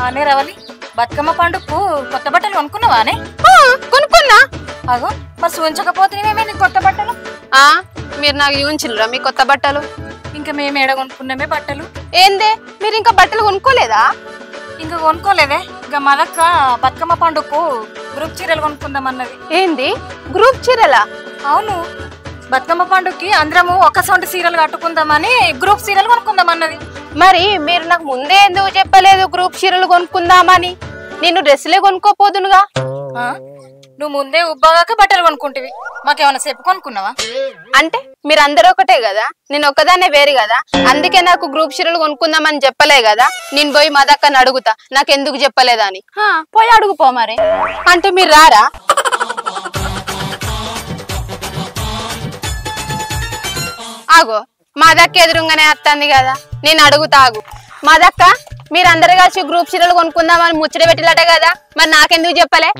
ఆనే రవలి బతుకమ్మ పండుగకు కొత్త బట్టలు కొనుక్కున్నావానే? కొనుక్కున్నా. అగో మరి చూపించకపోతేనేమే నీకు కొత్త బట్టలు? మీరు నాకు చూపించిల్లురా మీ కొత్త బట్టలు? ఇంకా మేము ఏడ కొనుక్కున్నామే బట్టలు. ఏందే మీరు ఇంకా బట్టలు కొనుక్కోలేదా? ఇంకా కొనుక్కోలేదే. ఇంకా మదక్క బతుకమ్మ పండుగకు గ్రూప్ చీరలు కొనుక్కుందామన్నది. ఏంది గ్రూప్ చీరలా? అవును, బతుకమ్మ పండుగకి అందరము ఒక సొంటి చీరలు కట్టుకుందామని గ్రూప్ చీరలు కొనుక్కుందామన్నది. మరి మీరు నాకు ముందే ఎందుకు చెప్పలేదు గ్రూప్ చీరలు కొనుక్కుందామని? నేను డ్రెస్సులే కొనుక్కోపోదునుగా. నువ్వు ముందే ఉబ్బగాక బట్టలు కొనుక్కుంటివి, మాకేమైనా చెప్పు కొనుక్కున్నావా? అంటే మీరు అందరూ ఒకటే కదా, నేను ఒక్కదాన్నే వేరు కదా, అందుకే నాకు గ్రూప్ చీరలు కొనుక్కుందామని చెప్పలే కదా. నేను పోయి మదక్కని అడుగుతా నాకెందుకు చెప్పలేదా అని. పోయి అడుగుపో మరి. అంటే మీరు రారా? ఆగో మదక్క ఎదురుగానే వస్తుంది కదా, నేను అడుగుతా ఆగు. మదక్క మీరందరూ కలిసి గ్రూప్ చీరలు కొనుక్కుందామని ముచ్చట పెట్టిలట కదా, మరి నాకెందుకు చెప్పలే?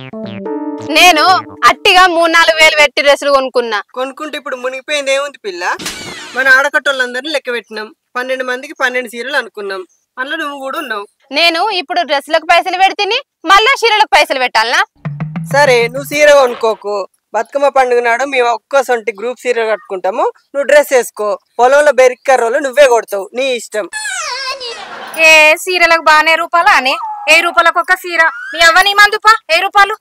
నేను అట్టిగా 3-4 వేలు పెట్టి డ్రెస్సులు కొనుక్కుంటే ఇప్పుడు మునిగిపోయింది ఏముంది పిల్ల. మన ఆడకట్టోళ్ళందరినీ లెక్క పెట్టినాం, 12 మందికి 12 చీరలు అనుకున్నాం, అందులో నువ్వు కూడా ఉన్నావు. నేను ఇప్పుడు డ్రెస్సులకు పైసలు పెడితే మళ్ళా చీరలకు పైసలు పెట్టాలనా? సరే నువ్వు చీర కొనుక్కోకు, బతుకమ్మ పండుగ నాడు మేము ఒక్కోసొంటి గ్రూప్ చీర కట్టుకుంటాము, నువ్వు డ్రెస్ వేసుకో, పొలంలో బెరిక్కర్రోలు నువ్వే కొడతావు, నీ ఇష్టం. ఏ చీరలకు బాగానే రూపాయలా అని? 1000 రూపాయలకు ఒక చీర. నీ అవ్వ నీ మందుపా 1000 రూపాయలు.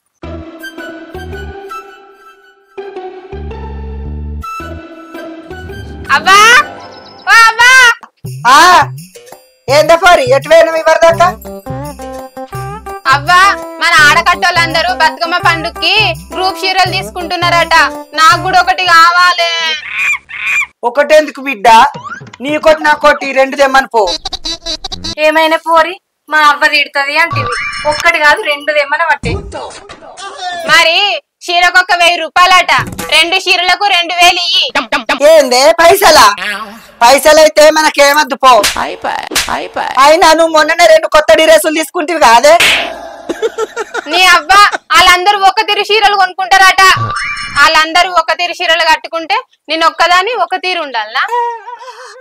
అవ్వా ఓ అవ్వా, ఏందా పోరి ఎటువైనా ఇవ్వదాకా? అవ్వా మన ఆడకట్టోళ్ళందరూ బతుకమ్మ పండుగకి గ్రూప్ చీరలు తీసుకుంటున్నారట, నాకు కూడా ఒకటి కావాలి. ఒకటేందుకు బిడ్డ, నీకోటి నాకోటి 2 తెమ్మని పో. ఏమైనా పోరి మా అవ్వ తిడుతుంది అంటివి, ఒక్కటి కాదు 2 తెమ్మని పట్టే. మరి చీరకు 1000 రూపాయలట, 2 చీరలకు 2000 ఇయ్యి. ఏందే పైసలా? పైసలైతే మనకేమద్దు పో. అయినా నువ్వు మొన్ననే 2 కొత్త డ్రెస్సులు తీసుకుంటివి కాదే? నీ అవ్వ వాళ్ళందరూ ఒక తీరు చీరలు కొనుక్కుంటారట, వాళ్ళందరూ ఒక తీరు చీరలు కట్టుకుంటే నేను ఒక్కదాని ఒక తీరు ఉండాలనా?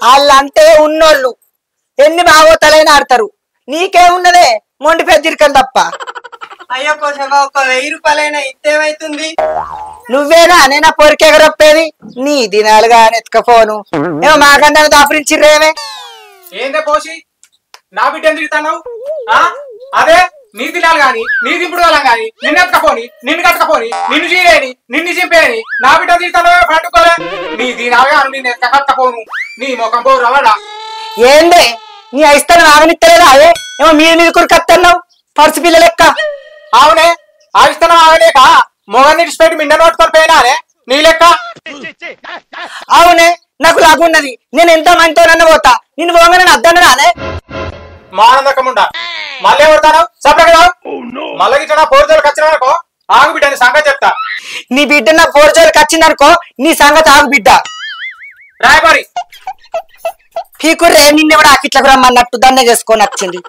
వాళ్ళంటే ఉన్నోళ్ళు ఎన్ని బాగోతలైనా ఆడతారు, నీకేమున్నదే మొండి పెద్దరికం తప్ప. అయ్యో కొంచెం ఒక 1000 రూపాయలైనా ఇస్తేమైతుంది? నువ్వేనా నేను పొరికెగరొప్పేది? నీ దినాలుగా నెత్తుకపోను ఏమో మాకన్నా దాపరించిర్రేమే. ఏందే పోసి నా బిడ్డ ఎందుకు ఇస్తాను? అదే నీ దినాలు గాని నీ దింపుడు వాళ్ళం గాని నిన్ను ఎత్తకపోని నిన్ను కట్టకపోని నిన్ను చేయని నిన్ను చింపేని నా బిడ్డ తీస్తాను పట్టుకోలే. నీ దినాలుగా నిన్ను ఎత్త కట్టకపోను, నీ ముఖం పో రవాడా. ఏందే నీ అయిస్తాను ఆగనిత్తలేదా? అదే ఏమో మీద కొడుకత్తన్నావు పరుసు పిల్ల లెక్క. అవునే ఆగిస్తాను ఆగలేక మొగన్ని ఇడిచిపెట్టి మిండ నోట్టుకొని పోయినానే నీ లెక్క. అవునే నాకు లాగున్నది, నేను ఎంత మంచితోనన్న పోతా, నిన్ను పోగానే అద్దన్న రాదే. మానందకముండా మళ్ళీ ఎవరుతాను సపరేట్ మళ్ళీ ఇట్లా పోరుజోలకు వచ్చినానుకో ఆగు బిడ్డ నీ సంగతి చెప్తా. నీ బిడ్డ నా పోరుజోలకు వచ్చిందనుకో నీ సంగతి ఆగు బిడ్డ. రాయబారి పీకుర్రే నిన్నెవడ అకిట్లకు రమ్మన్నట్టు దండ చేసుకొని వచ్చింది.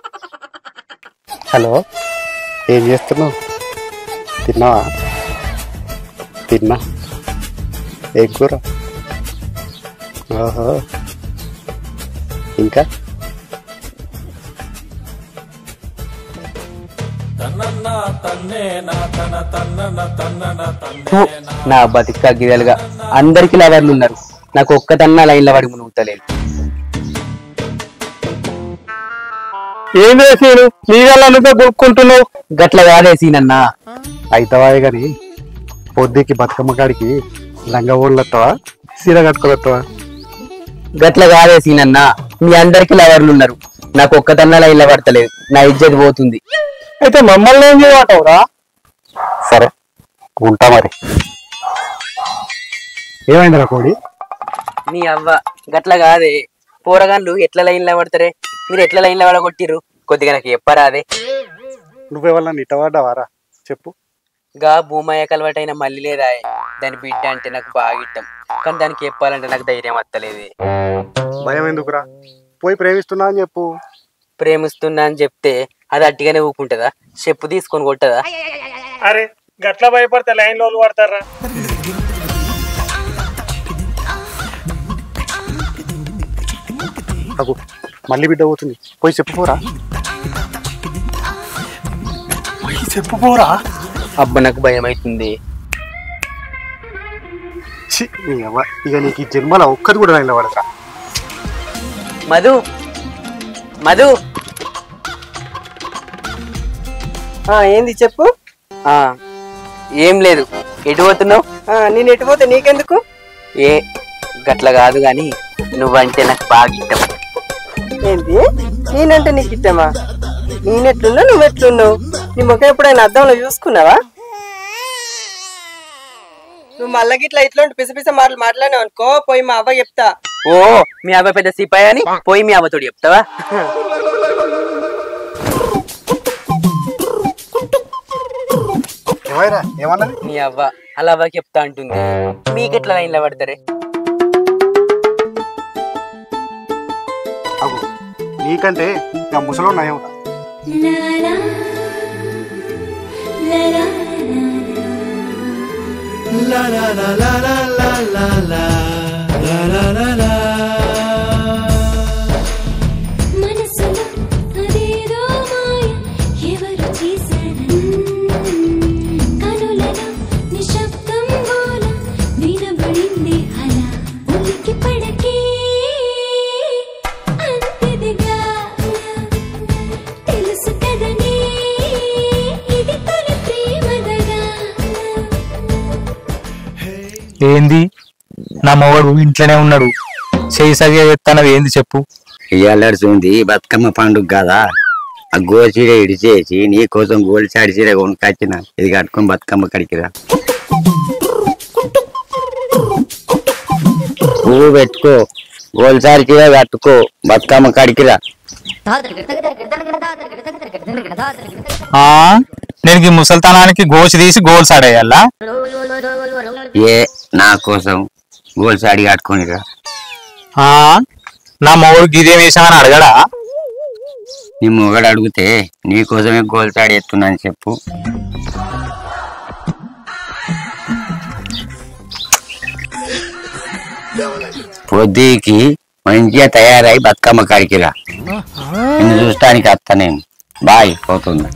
హలో, ఏం చేస్తున్నావు? తిన్నావా? తిన్నా. ఏం కూర? ఓహో, ఇంకా నా బతిక గిరలుగా అందరికి లవర్లు ఉన్నారు, నాకు ఒక్కదన్నా లైన్ల వాడి మునుగుతలేదు. ఏం చేసాను నీ వల్ల నువ్వే కొనుక్కుంటున్నావు? గట్ల కాదేసీనన్నా. అయితవాయి గాని పొద్దుకి బతుకమ్మ కాడికి లంగా ఓళ్ళొస్తావా సీర కట్టుకోవా? గట్ల కాదేసీనన్నా, మీ అందరికి లవర్లు ఉన్నారు, నాకు ఒక్కదన్నా లైన్ల పడతలేదు, నా ఇజ్జత్ పోతుంది. అయితే మమ్మల్ని ఏం చేయమంటావురా? సరే ఉంటా మరి. ఏమైందిరా కోడి? నీ అవ్వ గట్ల కాదే, పోరగాన్లు ఎట్లా లైన్ల పడతారే, మీరు ఎట్లా లైన్ల పడగొట్టిర్రు కొద్దిగా నాకు చెప్పరా? అదే నువ్వెవరన్నా ఇట్టవాడావారా చెప్పు. గా భూమయ్య కలవటైన మళ్ళీ లేదా, దాని బిడ్డ అంటే నాకు బాగా ఇష్టం, కానీ దానికి చెప్పాలంటే నాకు ధైర్యం వస్తలేదు. భయం ఎందుకురా, పోయి ప్రేమిస్తున్నా అని చెప్పు. ప్రేమిస్తున్నా అని చెప్తే అది అట్టిగానే ఊకుంటదా? చెప్పు తీసుకొని కొట్టదా? అరే గట్ల భయపడితే లైన్ లో పడతారా? మళ్ళీ బిడ్డ పోతుంది, పోయి చెప్పుకోరా. చెప్పు పోరా. అబ్బ నాకు భయం అవుతుంది. ఇక నీకు ఈ జన్మల ఒక్కటి కూడా నిలబడక. మధు మధు ఏంది చెప్పు. ఏం లేదు. ఎటు పోతున్నావు? నేను ఎటు పోతే నీకెందుకు? ఏ గట్ల కాదు గాని నువ్వంటే నాకు బాగా ఇష్టం. ఏంటి నేనంటే నీకు ఇష్టమా? నేనెట్లున్నావు నువ్వెట్లున్నావు? నీ ముఖం ఎప్పుడైనా అద్దంలో చూసుకున్నావా? నువ్వు మళ్ళీ గిట్లా ఇట్లాంటి పిసపిస మాటలు మాట్లాడినావు అనుకో పోయి మా అవ్వ చెప్తా. ఓ మీ అవ్వ పెద్ద సిపాయి అని పోయి మీ అవ్వతోడు చెప్తావా? ఏమన్నది? మీ అవ్వ అలా అవ్వకి చెప్తా అంటుంది. మీకెట్లా లైన్లో పడతారే? నీకంటే నా ముసలో నయం. ఏంది నా మొగడు ఇంట్లోనే ఉన్నాడు, చేయి సరిగా చెప్తానవి ఏంది చెప్పు. ఇయ్యాల్సింది బతుకమ్మ పండుగ కదా, ఆ గోల్ చీర ఇడిచేసి నీ కోసం గోల్ చాడి చీర కొనుకొచ్చిన, ఇది కట్టుకొని బతుకమ్మ కడికిరా. పువ్వు పెట్టుకో, గోల్ చాడి చీర కట్టుకో, బతుకమ్మ కడికిరా. నేను ఈ ముసల్తనానికి గోచి తీసి గోల్స్ ఆడేయాలా? ఏ నా కోసం గోల్ చాడి కట్టుకోనిరా. నా మొగుడు గిదేం వేసామని అడగడా? నీ మొగడు అడిగితే నీ కోసమే గోల్ చాడి ఎత్తున్నాను చెప్పు. పొద్దుకి మంచిగా తయారై బతుకమ్మ కాడికిరా, నిన్ను చూస్తానికి వస్తా నేను. బాయ్, పోతున్నా.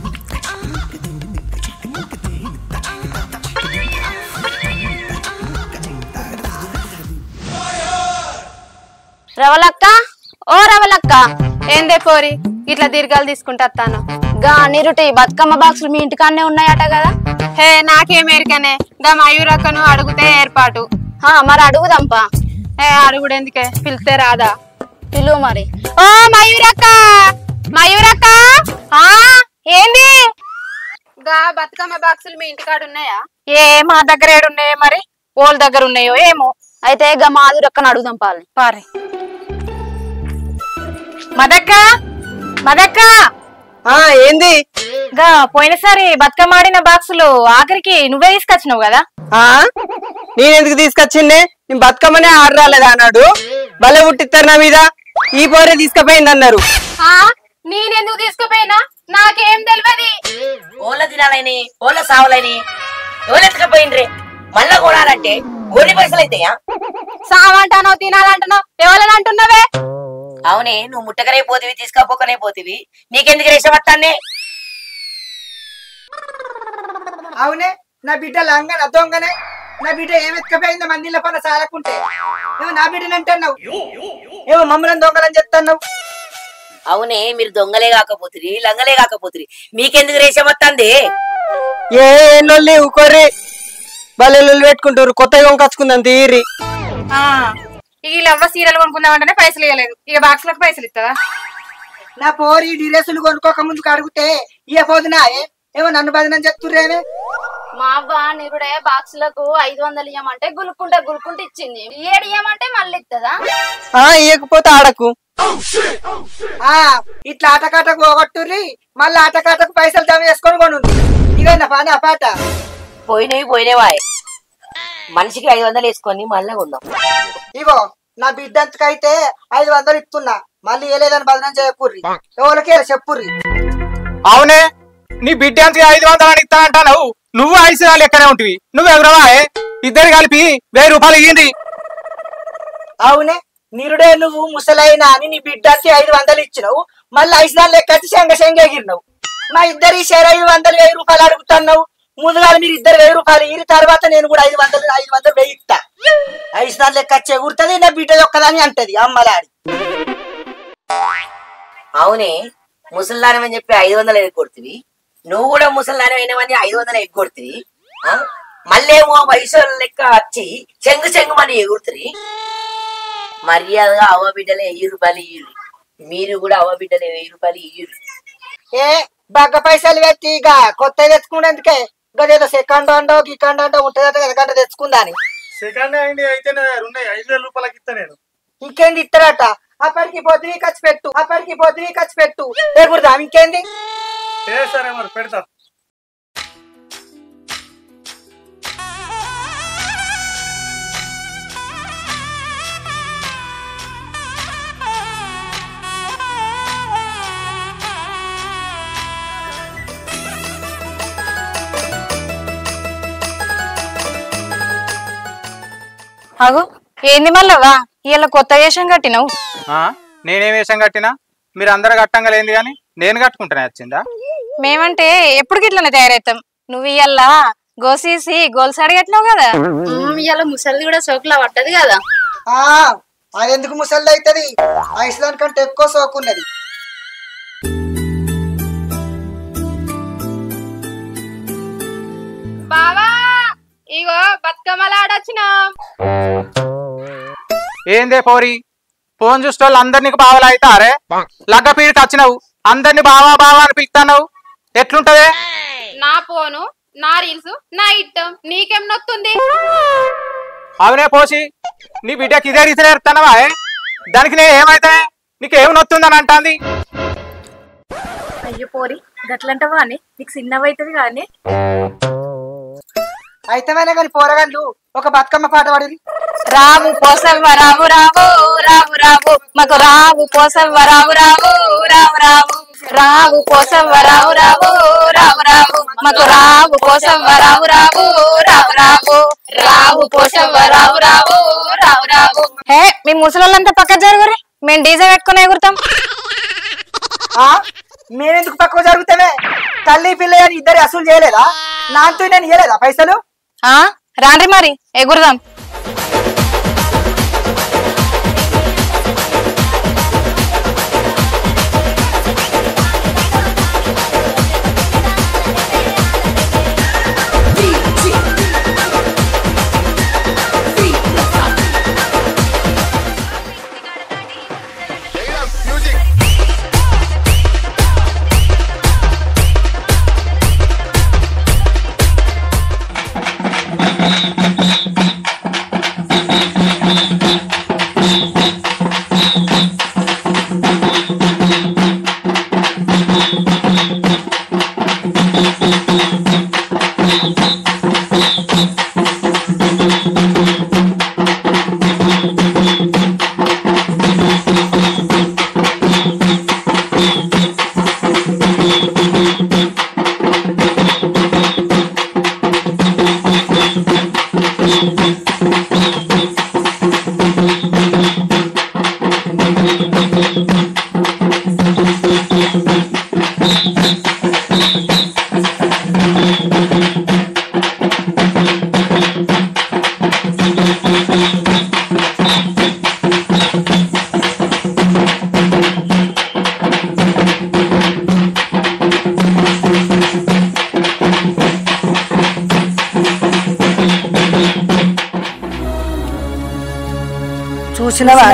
రవలక్క, ఓ రవలక్క, ఏందే పోరి ఇట్లా దీర్ఘాలు తీసుకుంటాను. గా నిరుటి బతుకమ్మ బాక్సులు మీ ఇంటికాన్నే ఉన్నాయట కదా? హే నాకేమేరికనే, గా మయూరక్కను అడుగుతే ఏర్పాటు. మరి అడుగుదంపా. అడుగుడు ఎందుకే, పిలిస్తే రాదా? పిలువు మరి. ఓ మయూరక్క, మయూరక్క, ఏంది? గా బతుకమ్మ బాక్సులు మీ ఇంటికాడ ఉన్నాయా? మా దగ్గర ఏడున్నాయో మరి, ఓళ్ళ దగ్గర ఉన్నాయో ఏమో. అయితే గా మాధురక్కను అడుగుదాం పారి. మదక్క, మదక్క, ఏంది? గా పోయినసారి బతుకమ్మ ఆడిన బాక్సులు ఆఖరికి నువ్వే తీసుకొచ్చినావు కదా? నేనెందుకు తీసుకొచ్చిండే? నేను బతుకమ్మనే ఆడరాలేదా అన్నాడు. భలే పుట్టిస్తారు నా మీద. ఈ పోరే తీసుకుపోయింది అన్నారు. నేనెందుకు తీసుకుపోయినా? నాకేం తెలియదు. ఓళ్ళ తినాలని ఓళ్ళ సావులని ఎవరెత్తుకపోయిండ్రే. మళ్ళా కొనాలంటే గోడి పైసలు అయితాయా? సావంటానో తినాలంటున్నావు, ఎవరైనా అంటున్నావే? అవునే, నువ్వు ముట్టకనే పోతివి, తీసుకపోకనే పోతివి, నీకెందుకు రేషం వస్తానే? అవునే, నా బిడ్డ లంగన దొంగనే. నా బిడ్డ ఏమెత్తుకపోయిందో మందిలో పన్న సాలకుంటే ఏమో నా బిడ్డని అంటున్నావు, ఏమో మమ్మల్ని దొంగలని చెప్తున్నావు. అవునే, మీరు దొంగలే కాకపోతురి, లంగలే కాకపోతురి, మీకెందుకు రేషం వస్తుంది? ఏ ఊకోర్రి, భలే పెట్టుకుంటారు. కొత్తగా కొనుకొచ్చుకుందాం తీరి. వీళ్ళవ్వ సీరియల్ కొనుక్కుందామంటేనే పైసలు ఇవ్వలేదు, ఇక బాక్సులకు పైసలు ఇస్తుందా? నా పోరి డ్రెస్సులు కొనుక్కోక ముందుకు అడిగితే ఇక పోదునా ఏమో నన్ను బదనం చెప్తుర్రేమే. మా అవ్వ నిరుడే బాక్సులకు 500 ఇయ్యమంటే గులుక్కుంటే ఇచ్చింది. 7 ఇయ్యమంటే మళ్ళీ ఇస్తుందా? ఇయ్యకపోతే ఆడకు. ఇట్లా ఆటకాటకు పోగొట్టుర్రి, మళ్ళీ ఆటకాటకు పైసలు జమ చేసుకొని కొను. ఇక పని ఆ పాట పోయినవా? మనిషికి 500 వేసుకొని మళ్ళా కొందాం. ఇగో నా బిడ్డంతకైతే 500 ఇస్తున్నా, మళ్ళీ ఏలేదని బదనం చేయకూర్రి, ఎవరికి చెప్పుర్రి. అవునే, నీ బిడ్డ అంత 500 అని ఇస్తా అంటావు, నువ్వు 5 లెక్కనే ఉంటివి. నువ్వు ఎవరవా? ఇద్దరు కలిపి 1000 రూపాయలు ఇయ్యింది. అవునే, నిరుడే నువ్వు ముసలైనా అని నీ బిడ్డకి 500 ఇచ్చినావు, మళ్ళీ 5 లెక్క శంగ ఎగిరినావు. మా ఇద్దరి షేర్ 500 1000 రూపాయలు అడుగుతున్నావు. ముందుగా మీరు ఇద్దరు 1000 రూపాయలు ఈ తర్వాత నేను కూడా 500 వెయ్యి ఇస్తా. 500 లెక్క చెగురుతుంది. నా బిడ్డ ఒక్కదాని అంటది అమ్మలాడి. అవునే ముసల్దానం అని చెప్పి 500 ఎగ్గొడుతుంది. నువ్వు కూడా ముసల్దానం అయినవని 500 ఎగ్గొడుతుంది. మళ్ళేమో వయసు లెక్క వచ్చి చెంగు మని ఎగురుతుంది. మర్యాదగా అవ్వ బిడ్డలే 1000 రూపాయలు ఇయ్యురు. మీరు కూడా అవ్వ బిడ్డలే 1000 రూపాయలు ఇయ్యురు. ఏ బగ్గ పైసలు పెట్టి ఇక కొత్త తెచ్చుకునేందుకే గదేదో సెకండ్ అండో గికండ్ అండో ఉంటుందట ఎందుకంటే తెచ్చుకుందా అని. సెకండ్ హ్యాండ్ అయితే 5,000 రూపాయలకి ఇస్తా నేను. ఇంకేంది ఇస్తారట. అప్పటికి పొద్దుని ఖర్చు పెట్టు ఎగురుదాం. ఇంకేంది సరే మరి పెడతా. అగో ఏంది మళ్ళవా ఇలా కొత్త వేషం కట్టినావు? నేనేం వేషం కట్టినా మీరు అందరు కట్టంగా లేంది కానీ నేను కట్టుకుంటానే వచ్చిందా? మేమంటే ఎప్పుడు గిట్లనే తయారవుతాం. నువ్వు ఇయ్యల్లా గోసీసి గోల్సాడి కట్టినావు కదా. ఇవాళ ముసలిది కూడా సోకులా పట్టదు కదా. అది ఎందుకు ముసలి అవుతుంది? ఐస్లాండ్ కంటే ఎక్కువ సోకున్నది. బావా ఇగో బతుకమ్మలు ఆడొచ్చిన. ఏందే పోరి ఫోన్ చూసేవాళ్ళు అందరు నీకు బావలు అవుతారే. లగ్గ పీడికి వచ్చినావు అందరిని బావా అని పిలుస్తున్నావు. ఎట్లుంటదే? నా ఫోను నా రీల్స్ నా ఇట్టం నీకేం నొత్తుంది? అవునే పోసి నీ బిడ్డకి ఇదే రీతి నేర్పుతున్నావా? దానికి నేను ఏమైతే నీకేం నొత్తుందని అంటాంది. అయ్యో పోరి గట్లంటవా అని నీకు చిన్నవైతుంది కానీ అయితేమైనా కానీ పోరగాళ్ళు ఒక బతుకమ్మ పాట పాడి. రావు పోసవ్వ రావు రావు రావు రావు మాకు రావు పోసవ్వ రావు రావు రావు రావు రావు పోసవ్వ రావు రావు రావు రావు మాకు రావు పోసవ్వ రావు రావు రావు రావు రావు పోసవ్వ రావు రావు రావు రావు. హే మీ ముసలోళ్ళంతా పక్క జరుగురి, మేము డీజే పెట్టుకుని ఎగురుతాం. మేమెందుకు పక్కకు జరుగుతామే? తల్లి పిల్ల అని ఇద్దరు అసలు చేయలేదా? నాతో నేను ఇయ్యలేదా పైసలు? రాండ్రి మరి ఎగురుదాం. చూసినవా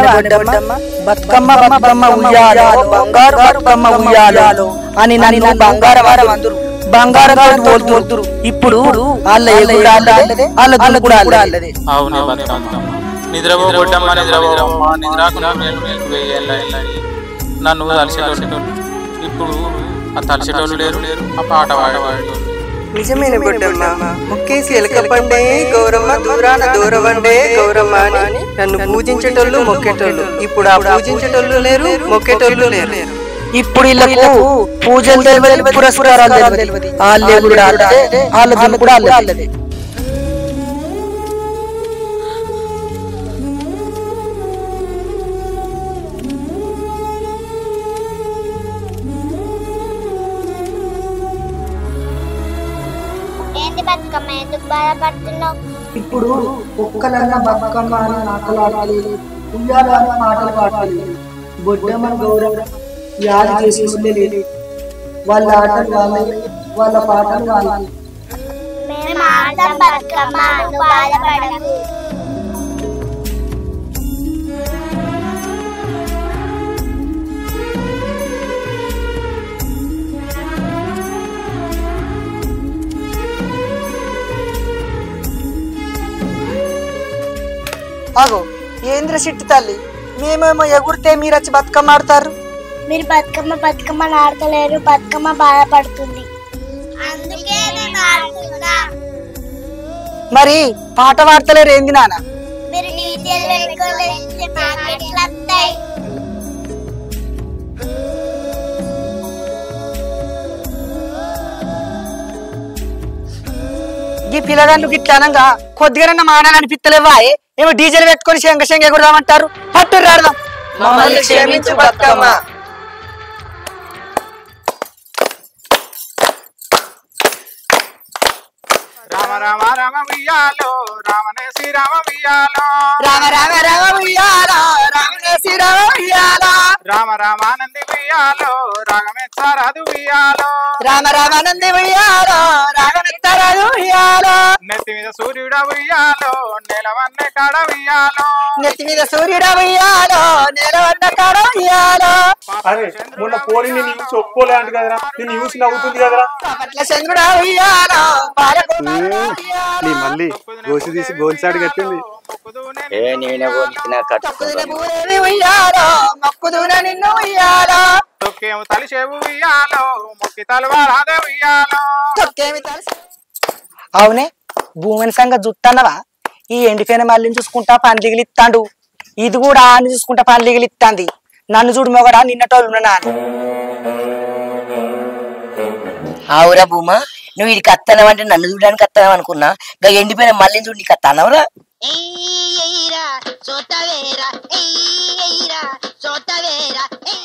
బతుకమ్మ బతుకమ్మ ఉయ్యాలో బంగారు బతుకమ్మ ఉయ్యాలో అని నన్ను బంగారం అందరు బంగారం తోలుతురు. ఇప్పుడు వాళ్ళ వాళ్ళ కూడా అల్లదే. నన్ను తలిసేటోళ్ళు ఇప్పుడు ఆ తలిసేటోళ్ళు లేరు, ఆ పాట వాడేవాడు. నిజమైన గుడ్డమ్మ ముక్కేసి ఎలకపండే గౌరమ్మ దూరాన దూరవండే గౌరమ్మ అని నన్ను పూజించేటోళ్ళు మొక్కేటోళ్ళు. ఇప్పుడు ఆ పూజించేటోళ్ళు లేరు, మొక్కేటోళ్ళు లేరు. ఇప్పుడు వీళ్ళకు పూజలు తెలియదు, పురస్కారాలు తెలియదు. వాళ్ళ కూడా అల్లదే. బతుకమ్మ ఎందుకు బాధపడుతున్నావు? ఇప్పుడు ఒక్కలన్న బతుకమ్మ అని ఆటలాడలేదు, ఉయ్యాల అని పాటలు పాడలేదు, బొడ్డమ్మ గౌరవ యాది చేసి లేదు. వాళ్ళ ఆటలు వాళ్ళే, వాళ్ళ పాటలు వాళ్ళే. మేము ఆడతాం బతుకమ్మ, నువ్వు బాధపడకు. అగో ఏంద్ర సిట్టి తల్లి, మేమేమో ఎగురితే మీరు వచ్చి బతుకమ్మ ఆడతారు. మీరు బతుకమ్మ ఆడతలేరు, బతుకమ్మ బాధపడుతుంది. అందుకే మేము ఆడుతున్నాం. మరి పాట పాడతలేరు ఏంది నాన్న? మీరు డీజేలు పెట్టుకోలేస్తే మాకు ఎట్లా వస్తాయి? ఈ పిల్లగాళ్ళు గిట్లా అనగా కొద్దిగా మానాలనిపిస్తలేవా? ఏమో డీజేలు పెట్టుకొని శంగ ఎగురదామంటారు. పట్టు రాడదాం. మమ్మల్ని క్షమించు బతుకమ్మ. రామ రామ రామ వియ్యాలో రామనే శ్రీరామ వియ్యాలో, రామ రామ రామ ఉయ్యాల రామనే శ్రీరామ ఉయ్యాల, రామ రామానంది వియ్యాలో రాగమెచ్చారాదు వియ్యాలో, రామ రామానంది ఉయ్యాల రాగమెత్తారాదు ఉయ్యాల, నెత్తి మీద సూర్యుడ వియ్యాలో నెలవన్నే కాడ వియ్యాలో, నెత్తి మీద సూర్యుడ ఉయ్యాల నేలవన్న కాడ ఉయ్యాల, అరే మొన్న పోరి నేను న్యూస్ ఒప్పుకోలే అంట కదరా, నేను న్యూస్ నవ్వుతుంది కదరా. పట్ల చంద్రుడ ఉయ్యాల నీ మళ్ళీ గోసి తీసి గోల్సాడు కట్టింది. నేనే పోనిచ్చిన ఉయ్యాల మొక్కుదూన నిన్ను ఉయ్యాల, తొక్కేము తలిసేవు వియ్యాలో మొక్కి తలవారాదే వియ్యాలో. తొక్కేమి తెలుసు. అవునే భూమిని సంగ జుట్టన్నవా? ఈ ఎండిపోయిన మళ్ళీ చూసుకుంటా పండ్లిగిలి ఇస్తాడు, ఇది కూడా అని చూసుకుంటా పండ్లిగిలి ఇస్తాంది. నన్ను చూడు మొగడా నిన్నటోళ్ళు నాన్న. ఆవురా భూమా, నువ్వు ఇది కత్తనం అంటే నన్ను చూడడానికి కత్తనం అనుకున్నా, ఇంకా ఎండిపోయిన మళ్ళీ చూడు నీకు కత్తనవరా.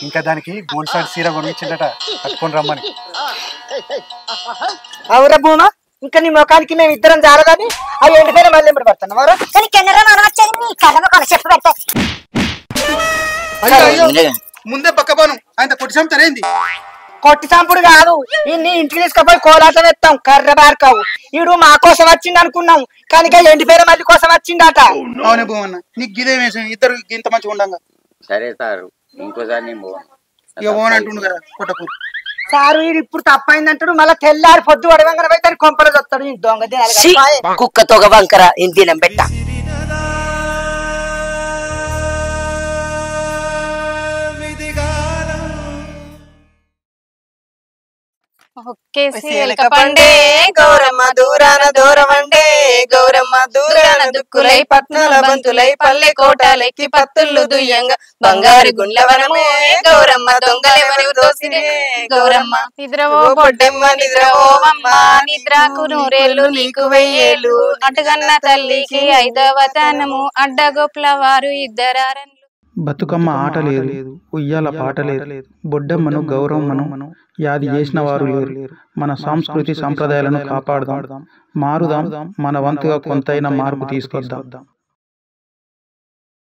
ఇంకా దానికి గోల్సాడు సీర కొనిచ్చిందట, కట్టుకొని రమ్మని. అవురా భూమా, ఇంకా నీ ముఖానికి మేము ఇద్దరం జారదని అవి ఎండిపోయిన మళ్ళీ ఎంబడి పడుతున్నాం. ఎవరు కానీ కెన్నరా చెప్పు పెట్ట ముందే పక్కపోను ఆయన కొట్టి చంపుతారేంది? కొట్టి చంపుడు కాదు, ఇన్ని ఇంటికి తీసుకుపోయి కోలాటం ఎత్తాం. కర్ర బారకావు ఈడు మా కోసం వచ్చింది అనుకున్నాం, కానీ ఎండిపోయిన మళ్ళీ కోసం వచ్చిందట. అవునే భూమన్న, నీకు గిదే వేసాం ఇద్దరు ఇంత మంచిగా ఉండంగా. సరే సార్, ఇంకోసారి నేను పోను. ఇక పోను అంటుండు కదా కొట్టకూరు. సారు వీడు ఇప్పుడు తప్పైందంటాడు, మళ్ళీ తెల్లారి పొద్దు అడవంగా పోయి దాన్ని కొంపలు వస్తాడు. దొంగ కుక్కతో ఒక వంకర ఇంటినం పెట్ట. పండే గౌరమ్మ దూరాన దూరమండే, గౌరమ్మ దూరాన దుక్కులై పట్నాల బంతులై పల్లె కోటాలెక్కి పత్తుళ్ళు దుయ్యంగా బంగారు గుండ్లవనమే గౌరమ్మ దొంగలెవరు దోసిరే గౌరమ్మ. నిద్రవో బొడ్డమ్మ నిద్రవోవమ్మ, నిద్రకు నూరేళ్ళు నీకు వెయ్యేళ్ళు, అటుగన్న తల్లికి ఐదవతనము అడ్డగొప్ల వారు ఇద్దరారన్లు. బతుకమ్మ ఆట లేదు, ఉయ్యాల పాట లేదు, బొడ్డమ్మను గౌరమ్మను యాది చేసిన వారు లేరు. మన సంస్కృతి సంప్రదాయాలను కాపాడుదాం, మారుదాం, మన వంతుగా కొంతైనా మార్పు తీసుకొద్దాం.